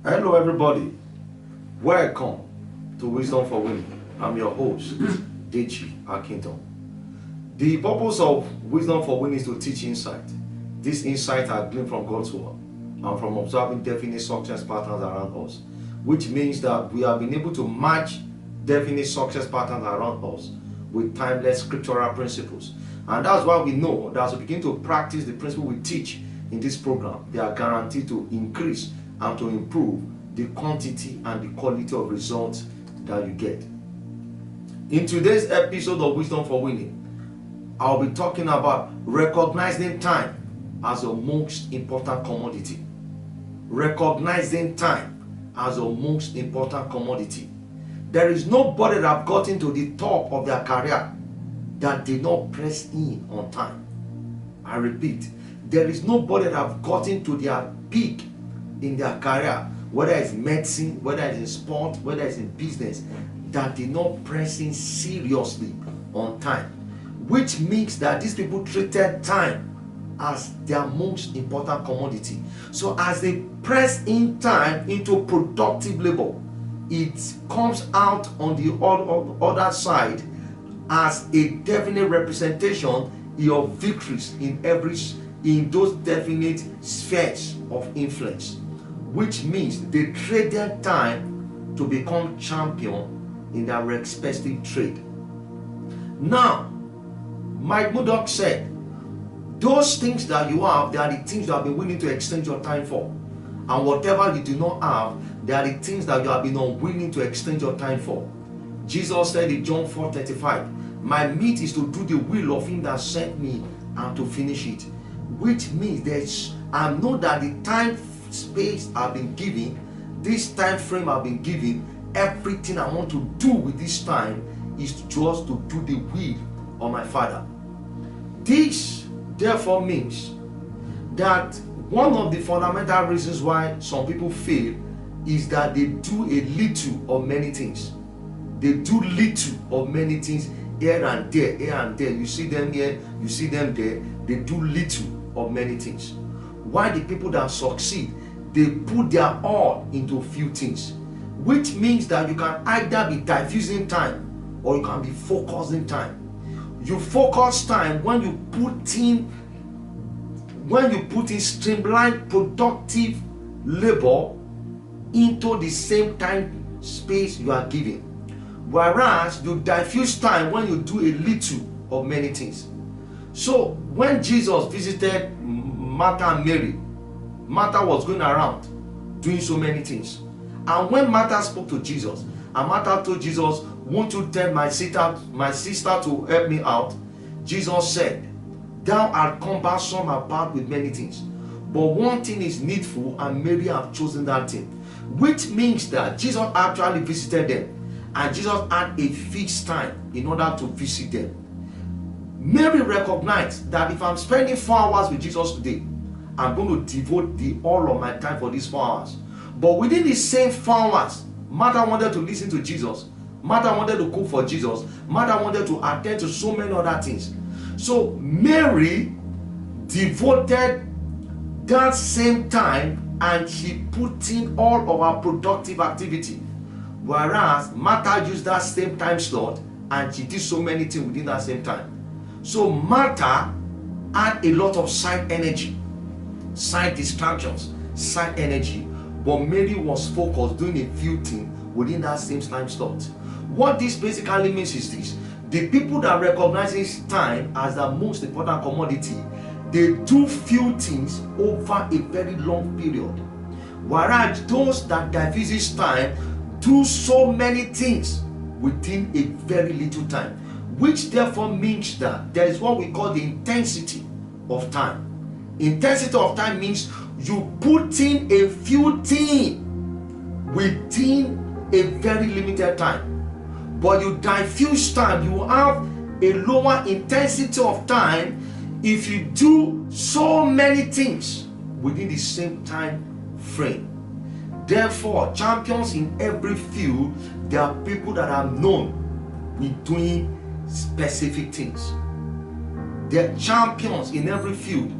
Hello everybody, welcome to Wisdom for Winning. I'm your host, Deji Akinton. The purpose of Wisdom for Winning is to teach insight. These insights are gleaned from God's word and from observing definite success patterns around us, which means that we have been able to match definite success patterns around us with timeless scriptural principles. And that's why we know that as we begin to practice the principle we teach in this program, they are guaranteed to increase and to improve the quantity and the quality of results that you get. In today's episode of Wisdom for Winning, I'll be talking about recognizing time as a most important commodity. Recognizing time as a most important commodity. There is nobody that have gotten to the top of their career that did not press in on time. I repeat, there is nobody that have gotten to their peak in their career, whether it's medicine, whether it's in sport, whether it's in business, that did not press in seriously on time. Which means that these people treated time as their most important commodity. So as they press in time into productive labor, it comes out on the other side as a definite representation of victories in those definite spheres of influence, which means they traded time to become champion in their respective trade. Now, Mike Murdoch said, those things that you have, they are the things you have been willing to exchange your time for. And whatever you do not have, they are the things that you have been unwilling to exchange your time for. Jesus said in John 4:35, my meat is to do the will of him that sent me and to finish it. Which means I know that the time space I've been given, this time frame I've been given, everything I want to do with this time is just to do the will of my Father. This therefore means that one of the fundamental reasons why some people fail is that they do a little of many things. They do little of many things here and there, here and there. You see them here, you see them there. They do little of many things. Why the people that succeed, they put their all into few things, which means that you can either be diffusing time or you can be focusing time. You focus time when you put in streamlined productive labor into the same time space you are giving, whereas you diffuse time when you do a little of many things. So when Jesus visited Martha and Mary, Martha was going around doing so many things, and when Martha spoke to Jesus and Martha told Jesus, won't you tell my sister to help me out? Jesus said, thou art cumbersome about with many things, but one thing is needful, and Mary have chosen that thing. Which means that Jesus actually visited them, and Jesus had a fixed time in order to visit them. Mary recognized that if I'm spending 4 hours with Jesus today, I'm going to devote all of my time for these 4 hours. But within the same 4 hours, Martha wanted to listen to Jesus. Martha wanted to cook for Jesus. Martha wanted to attend to so many other things. So Mary devoted that same time and she put in all of her productive activity. Whereas Martha used that same time slot and she did so many things within that same time. So Martha had a lot of side energy, side distractions, side energy, but Mary was focused doing a few things within that same time slot. What this basically means is this: the people that recognize time as the most important commodity, they do few things over a very long period, whereas those that diffuse time do so many things within a very little time, which therefore means that there is what we call the intensity of time. Intensity of time means you put in a few things within a very limited time, but you diffuse time, you have a lower intensity of time if you do so many things within the same time frame. Therefore, champions in every field, there are people that are known with doing specific things. They're champions in every field.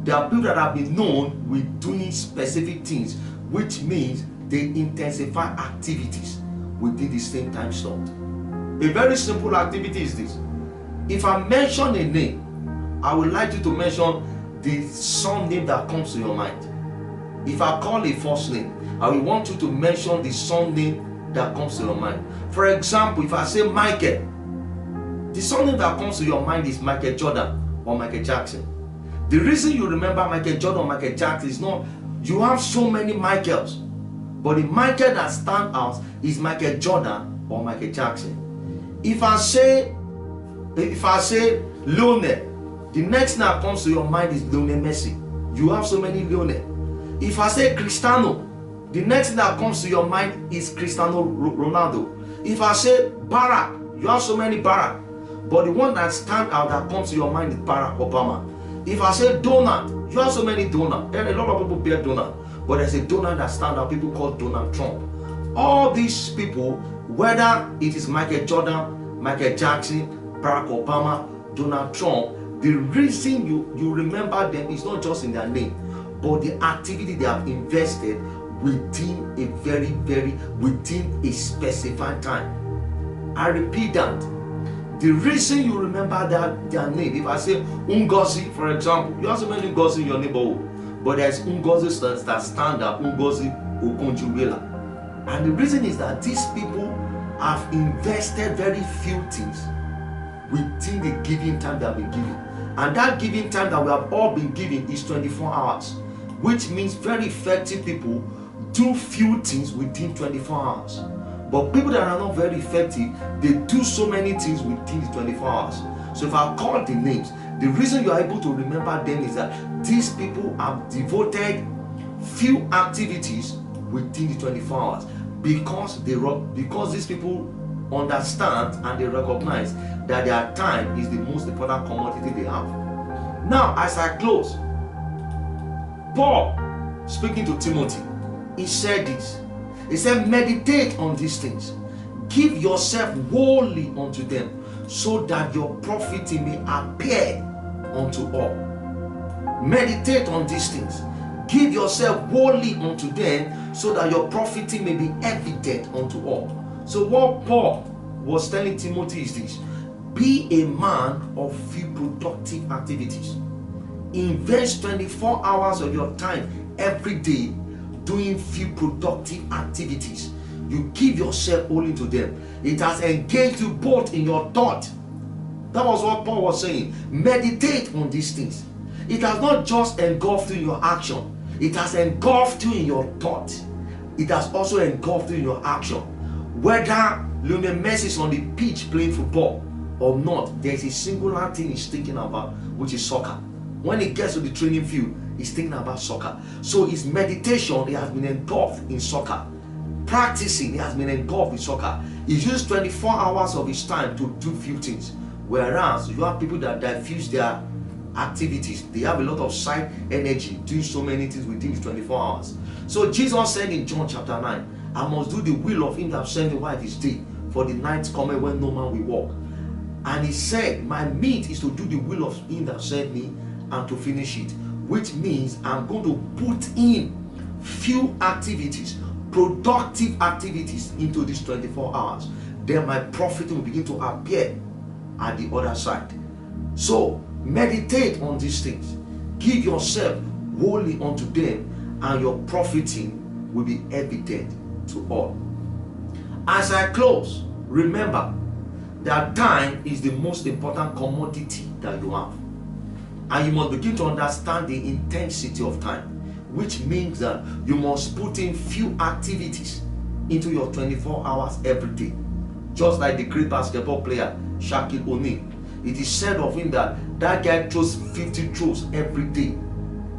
There are people that have been known with doing specific things, which means they intensify activities within the same time slot. A very simple activity is this. If I mention a name, I would like you to mention the surname that comes to your mind. If I call a first name, I will want you to mention the surname that comes to your mind. For example, if I say Michael, the surname that comes to your mind is Michael Jordan or Michael Jackson. The reason you remember Michael Jordan or Michael Jackson is not you have so many Michaels, but the Michael that stands out is Michael Jordan or Michael Jackson. If I say Lionel, the next thing that comes to your mind is Lionel Messi. You have so many Lionel. If I say Cristiano, the next thing that comes to your mind is Cristiano Ronaldo. If I say Barack, you have so many Barack. But the one that stands out that comes to your mind is Barack Obama. If I say Donald, you have so many Donald. A lot of people bear Donald. But there's a Donald that stands out, people call Donald Trump. All these people, whether it is Michael Jordan, Michael Jackson, Barack Obama, Donald Trump, the reason you remember them is not just in their name, but the activity they have invested within within a specified time. I repeat that. The reason you remember their name, if I say Ngozi, for example, you have so many Ngozi in your neighborhood, but there's Ngozi that stand up, Ngozi Okonjo-Iweala. And the reason is that these people have invested very few things within the given time that we have been given. And that given time that we have all been given is 24 hours, which means very effective people do few things within 24 hours. But people that are not very effective, they do so many things within the 24 hours. So if I call the names, the reason you are able to remember them is that these people have devoted few activities within the 24 hours because these people understand and they recognize that their time is the most important commodity they have. Now, as I close, Paul, speaking to Timothy, he said this. He said, meditate on these things. Give yourself wholly unto them, so that your profiting may appear unto all. Meditate on these things. Give yourself wholly unto them, so that your profiting may be evident unto all. So what Paul was telling Timothy is this: be a man of few productive activities. Invest 24 hours of your time every day doing few productive activities. You give yourself only to them. It has engaged you both in your thought. That was what Paul was saying. Meditate on these things. It has not just engulfed you in your action. It has engulfed you in your thought. It has also engulfed you in your action. Whether Lionel Messi is on the pitch playing football or not, there is a singular thing he's thinking about, which is soccer. When he gets to the training field, he's thinking about soccer. So his meditation, he has been engulfed in soccer. Practicing, he has been engulfed in soccer. He uses 24 hours of his time to do few things. Whereas you have people that diffuse their activities. They have a lot of side energy, doing so many things within the 24 hours. So Jesus said in John chapter 9, I must do the will of him that sent me while it is day, for the night cometh when no man will walk. And he said, my meat is to do the will of him that sent me and to finish it, which means I'm going to put in few activities, productive activities into these 24 hours. Then my profit will begin to appear at the other side. So meditate on these things. Give yourself wholly unto them, and your profiting will be evident to all. As I close, remember that time is the most important commodity that you have. And you must begin to understand the intensity of time, which means that you must put in few activities into your 24 hours every day. Just like the great basketball player Shaquille O'Neal. It is said of him that guy throws 50 throws every day,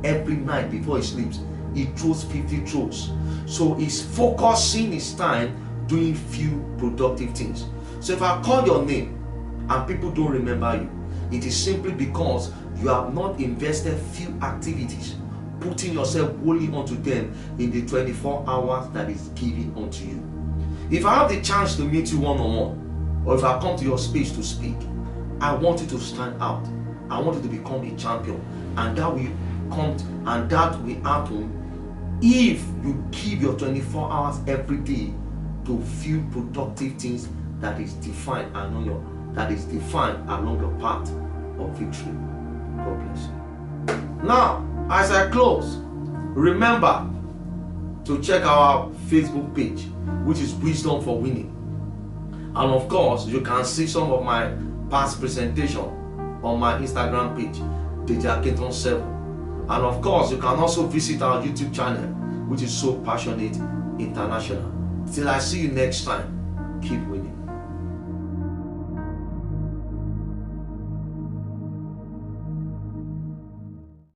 every night before he sleeps. He throws 50 throws. So he's focusing his time doing few productive things. So if I call your name and people don't remember you, it is simply because you have not invested few activities, putting yourself wholly onto them in the 24 hours that is given unto you. If I have the chance to meet you one-on-one, or if I come to your space to speak, I want you to stand out. I want you to become a champion, and that will happen if you give your 24 hours every day to few productive things that is defined along your path of victory. God bless you. Now, as I close, remember to check our Facebook page, which is Wisdom for Winning. And of course, you can see some of my past presentation on my Instagram page, DJ7. And of course, you can also visit our YouTube channel, which is So Passionate International. Till I see you next time, keep winning.